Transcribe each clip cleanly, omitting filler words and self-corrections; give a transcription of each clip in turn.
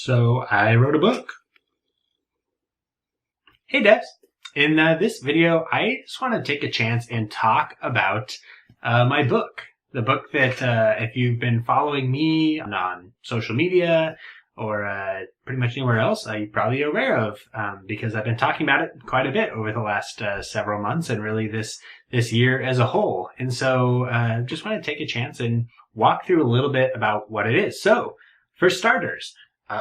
So I wrote a book. Hey devs! In this video, I just want to take a chance and talk about my book. The book that if you've been following me on social media or pretty much anywhere else, you're probably aware of because I've been talking about it quite a bit over the last several months and really this year as a whole. And so just want to take a chance and walk through a little bit about what it is. So for starters,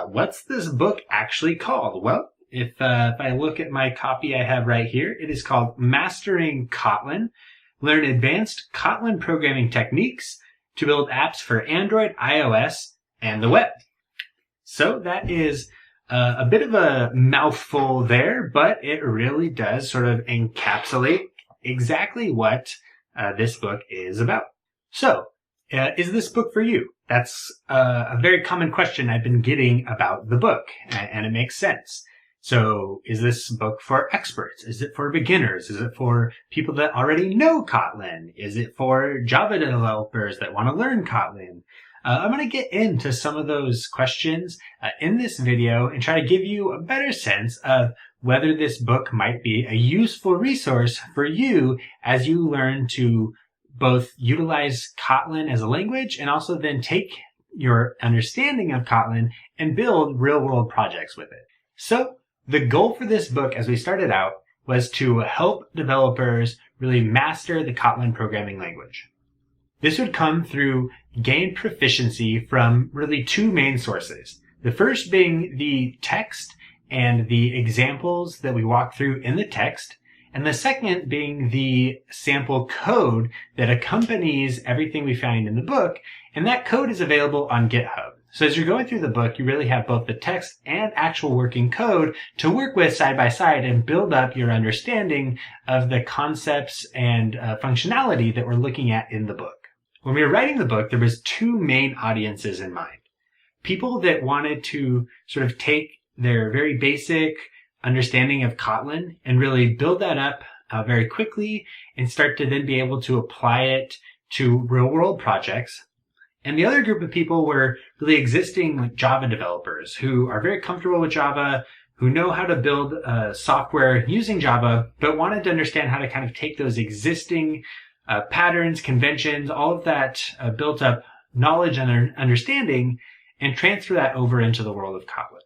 what's this book actually called? Well, if I look at my copy I have right here, it is called Mastering Kotlin. Learn advanced Kotlin programming techniques to build apps for Android, iOS, and the web. So that is a bit of a mouthful there, but it really does sort of encapsulate exactly what this book is about. So, is this book for you? That's a very common question I've been getting about the book, and it makes sense. So is this book for experts? Is it for beginners? Is it for people that already know Kotlin? Is it for Java developers that want to learn Kotlin? I'm going to get into some of those questions in this video and try to give you a better sense of whether this book might be a useful resource for you as you learn to both utilize Kotlin as a language and also then take your understanding of Kotlin and build real-world projects with it. So the goal for this book, as we started out, was to help developers really master the Kotlin programming language. This would come through gain proficiency from really two main sources. The first being the text and the examples that we walk through in the text, and the second being the sample code that accompanies everything we find in the book, and that code is available on GitHub. So as you're going through the book, you really have both the text and actual working code to work with side by side and build up your understanding of the concepts and functionality that we're looking at in the book. When we were writing the book, there was two main audiences in mind. People that wanted to sort of take their very basic understanding of Kotlin and really build that up very quickly and start to then be able to apply it to real-world projects. And the other group of people were really existing Java developers who are very comfortable with Java, who know how to build software using Java, but wanted to understand how to kind of take those existing patterns, conventions, all of that built up knowledge and understanding and transfer that over into the world of Kotlin.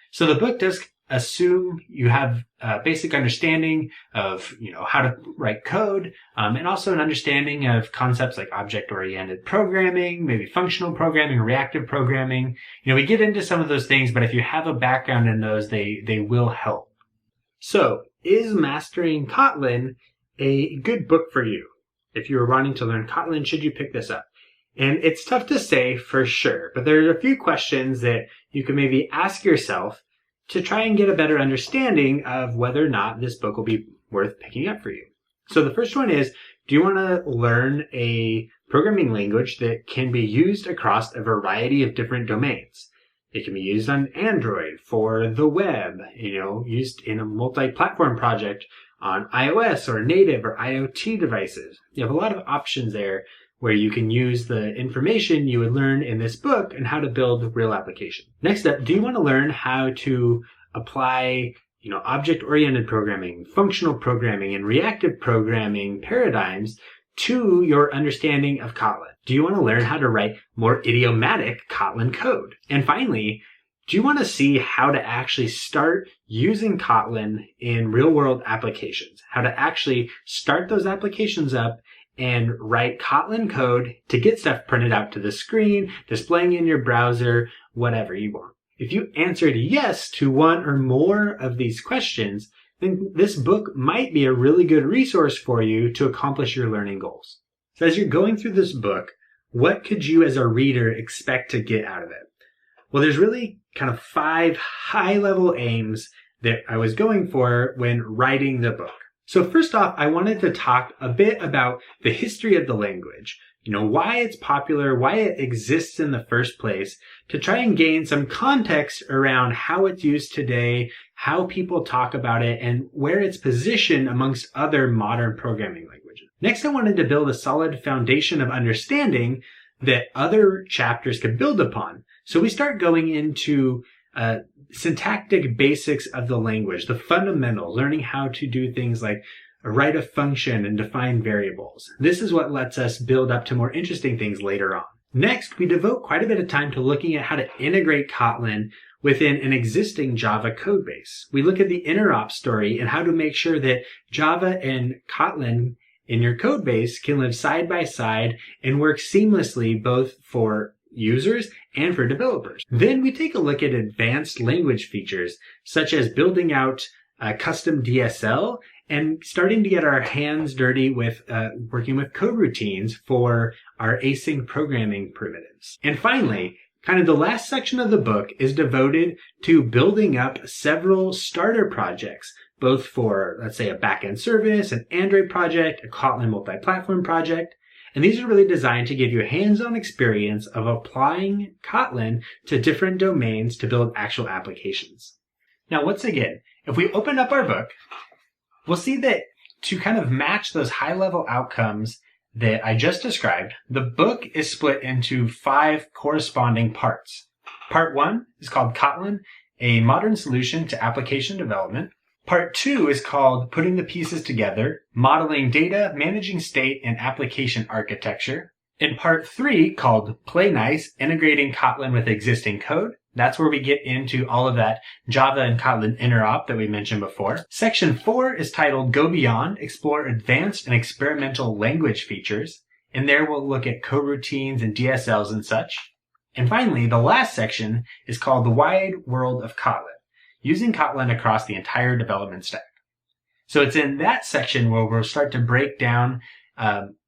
So the book does assume you have a basic understanding of, how to write code, and also an understanding of concepts like object-oriented programming, maybe functional programming, reactive programming. We get into some of those things, but if you have a background in those, they will help. So, is Mastering Kotlin a good book for you? If you were wanting to learn Kotlin, should you pick this up? And it's tough to say for sure, but there are a few questions that you can maybe ask yourself to try and get a better understanding of whether or not this book will be worth picking up for you. So the first one is, do you want to learn a programming language that can be used across a variety of different domains? It can be used on Android for the web, used in a multi-platform project on iOS or native or IoT devices. You have a lot of options there where you can use the information you would learn in this book and how to build real applications. Next up, do you want to learn how to apply, object-oriented programming, functional programming, and reactive programming paradigms to your understanding of Kotlin? Do you want to learn how to write more idiomatic Kotlin code? And finally, do you want to see how to actually start using Kotlin in real-world applications? How to actually start those applications up and write Kotlin code to get stuff printed out to the screen, displaying in your browser, whatever you want. If you answered yes to one or more of these questions, then this book might be a really good resource for you to accomplish your learning goals. So as you're going through this book, what could you as a reader expect to get out of it? Well, there's really kind of 5 high-level aims that I was going for when writing the book. So first off, I wanted to talk a bit about the history of the language, why it's popular, why it exists in the first place, to try and gain some context around how it's used today, how people talk about it, and where it's positioned amongst other modern programming languages. Next, I wanted to build a solid foundation of understanding that other chapters could build upon. So we start going into syntactic basics of the language, the fundamental, learning how to do things like write a function and define variables. This is what lets us build up to more interesting things later on. Next, we devote quite a bit of time to looking at how to integrate Kotlin within an existing Java codebase. We look at the interop story and how to make sure that Java and Kotlin in your codebase can live side by side and work seamlessly both for users and for developers. Then we take a look at advanced language features, such as building out a custom DSL and starting to get our hands dirty with working with coroutines for our async programming primitives. And finally, kind of the last section of the book is devoted to building up several starter projects, both for, let's say, a backend service, an Android project, a Kotlin multiplatform project. And these are really designed to give you a hands-on experience of applying Kotlin to different domains to build actual applications. Now, once again, if we open up our book, we'll see that to kind of match those high-level outcomes that I just described, the book is split into 5 corresponding parts. Part 1 is called Kotlin, a modern solution to application development. Part 2 is called Putting the Pieces Together, Modeling Data, Managing State, and Application Architecture. In Part 3, called Play Nice, Integrating Kotlin with Existing Code, that's where we get into all of that Java and Kotlin interop that we mentioned before. Section 4 is titled Go Beyond, Explore Advanced and Experimental Language Features. And there we'll look at coroutines and DSLs and such. And finally, the last section is called The Wide World of Kotlin, using Kotlin across the entire development stack. So it's in that section where we'll start to break down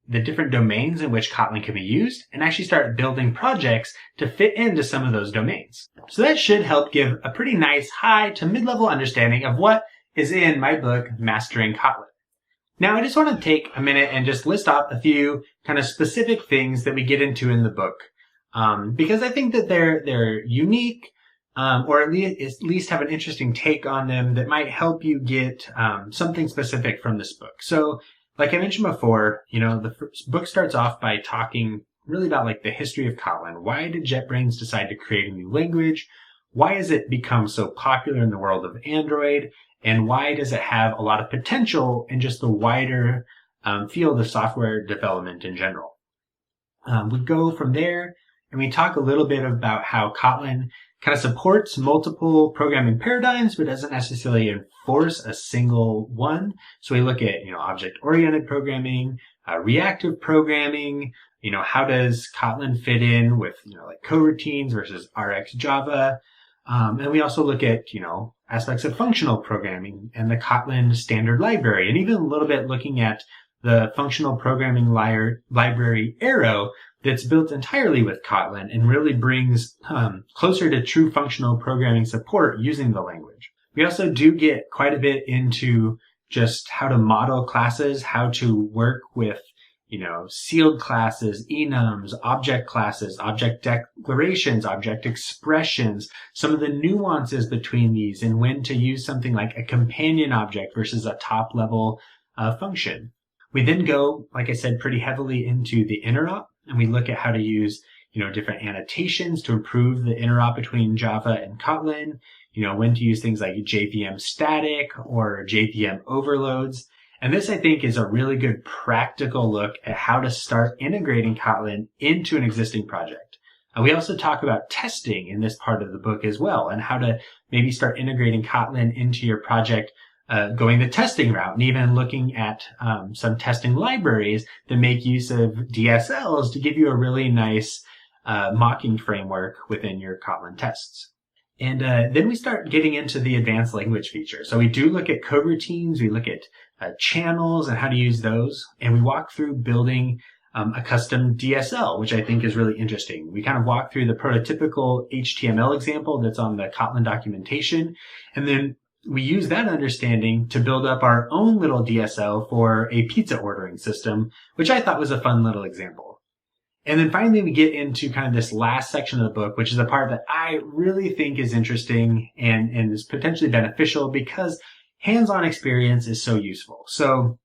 the different domains in which Kotlin can be used and actually start building projects to fit into some of those domains. So that should help give a pretty nice high to mid-level understanding of what is in my book, Mastering Kotlin. Now, I just want to take a minute and just list off a few kind of specific things that we get into in the book, because I think that they're unique, or at least have an interesting take on them that might help you get something specific from this book. So, like I mentioned before, the book starts off by talking really about like the history of Kotlin. Why did JetBrains decide to create a new language? Why has it become so popular in the world of Android? And why does it have a lot of potential in just the wider field of software development in general? We go from there and we talk a little bit about how Kotlin kind of supports multiple programming paradigms, but doesn't necessarily enforce a single one. So we look at, object-oriented programming, reactive programming, how does Kotlin fit in with, like coroutines versus RX Java. And we also look at, aspects of functional programming and the Kotlin standard library, and even a little bit looking at the functional programming library Arrow that's built entirely with Kotlin and really brings closer to true functional programming support using the language. We also do get quite a bit into just how to model classes, how to work with, sealed classes, enums, object classes, object declarations, object expressions, some of the nuances between these, and when to use something like a companion object versus a top-level function. We then go, like I said, pretty heavily into the interop, and we look at how to use, different annotations to improve the interop between Java and Kotlin, when to use things like JVM static or JVM overloads. And this, I think, is a really good practical look at how to start integrating Kotlin into an existing project. We also talk about testing in this part of the book as well, and how to maybe start integrating Kotlin into your project, going the testing route, and even looking at some testing libraries that make use of DSLs to give you a really nice mocking framework within your Kotlin tests. And then we start getting into the advanced language features. So we do look at coroutines, we look at channels and how to use those, and we walk through building a custom DSL, which I think is really interesting. We kind of walk through the prototypical HTML example that's on the Kotlin documentation, and then we use that understanding to build up our own little DSL for a pizza ordering system, which I thought was a fun little example. And then finally, we get into kind of this last section of the book, which is a part that I really think is interesting and is potentially beneficial because hands-on experience is so useful. So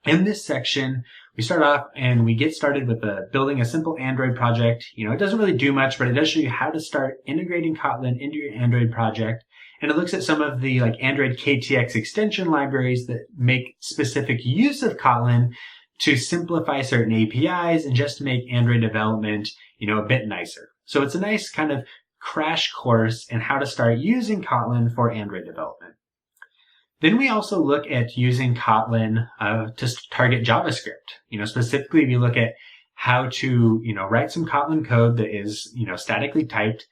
in this section, we start off and we get started with building a simple Android project. It doesn't really do much, but it does show you how to start integrating Kotlin into your Android project. And it looks at some of the Android KTX extension libraries that make specific use of Kotlin to simplify certain APIs and just to make Android development, a bit nicer. So it's a nice kind of crash course in how to start using Kotlin for Android development. Then we also look at using Kotlin to target JavaScript. Specifically, we look at how to, write some Kotlin code that is, statically typed,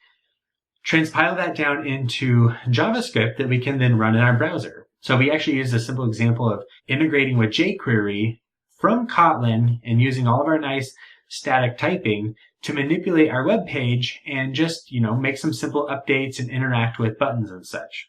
transpile that down into JavaScript that we can then run in our browser. So we actually use a simple example of integrating with jQuery from Kotlin and using all of our nice static typing to manipulate our web page and just, make some simple updates and interact with buttons and such.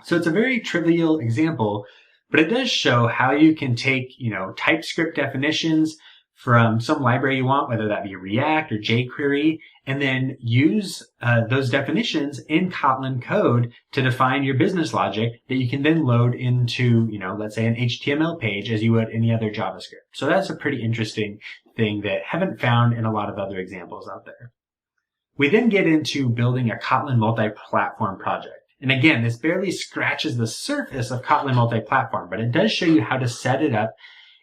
So it's a very trivial example, but it does show how you can take, TypeScript definitions from some library you want, whether that be React or jQuery, and then use those definitions in Kotlin code to define your business logic that you can then load into, let's say an HTML page as you would any other JavaScript. So that's a pretty interesting thing that I haven't found in a lot of other examples out there. We then get into building a Kotlin multi-platform project. And again, this barely scratches the surface of Kotlin multi-platform, but it does show you how to set it up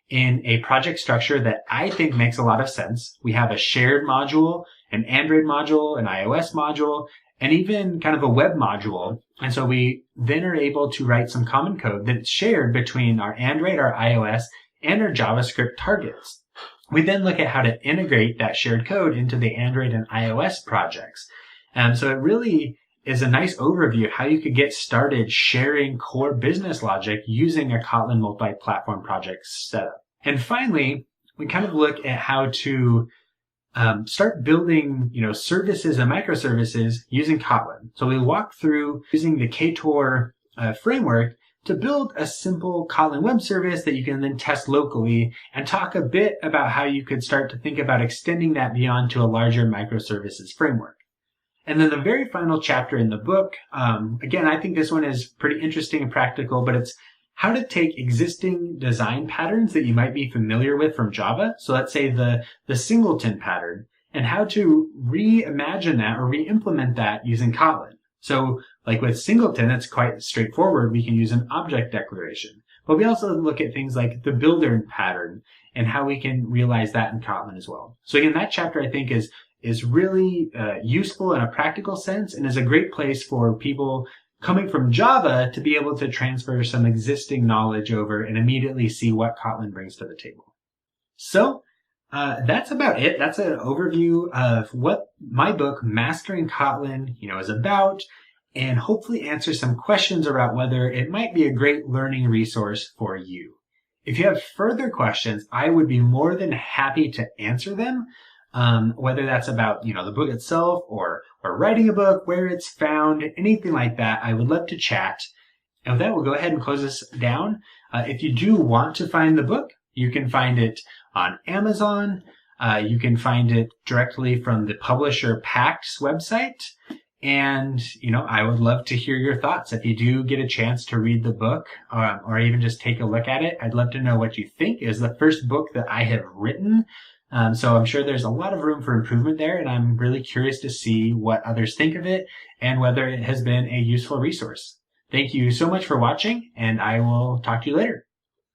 in a project structure that I think makes a lot of sense. We have a shared module, an Android module, an iOS module, and even kind of a web module. And so we then are able to write some common code that's shared between our Android, our iOS, and our JavaScript targets. We then look at how to integrate that shared code into the Android and iOS projects. So it really is a nice overview of how you could get started sharing core business logic using a Kotlin multi-platform project setup. And finally, we kind of look at how to start building, services and microservices using Kotlin. So we walk through using the Ktor framework to build a simple Kotlin web service that you can then test locally and talk a bit about how you could start to think about extending that beyond to a larger microservices framework. And then the very final chapter in the book, again, I think this one is pretty interesting and practical, but it's how to take existing design patterns that you might be familiar with from Java. So let's say the singleton pattern, and how to reimagine that or re-implement that using Kotlin. So like with singleton, it's quite straightforward. We can use an object declaration, but we also look at things like the builder pattern and how we can realize that in Kotlin as well. So again, that chapter I think is really useful in a practical sense and is a great place for people coming from Java to be able to transfer some existing knowledge over and immediately see what Kotlin brings to the table. So that's about it. That's an overview of what my book, Mastering Kotlin, is about, and hopefully answer some questions about whether it might be a great learning resource for you. If you have further questions, I would be more than happy to answer them. Whether that's about, the book itself or writing a book, where it's found, anything like that, I would love to chat. And with that, we'll go ahead and close this down. If you do want to find the book, you can find it on Amazon. You can find it directly from the publisher Pact's website. And, I would love to hear your thoughts. If you do get a chance to read the book, or even just take a look at it, I'd love to know what you think. It is the first book that I have written. So I'm sure there's a lot of room for improvement there, and I'm really curious to see what others think of it and whether it has been a useful resource. Thank you so much for watching, and I will talk to you later.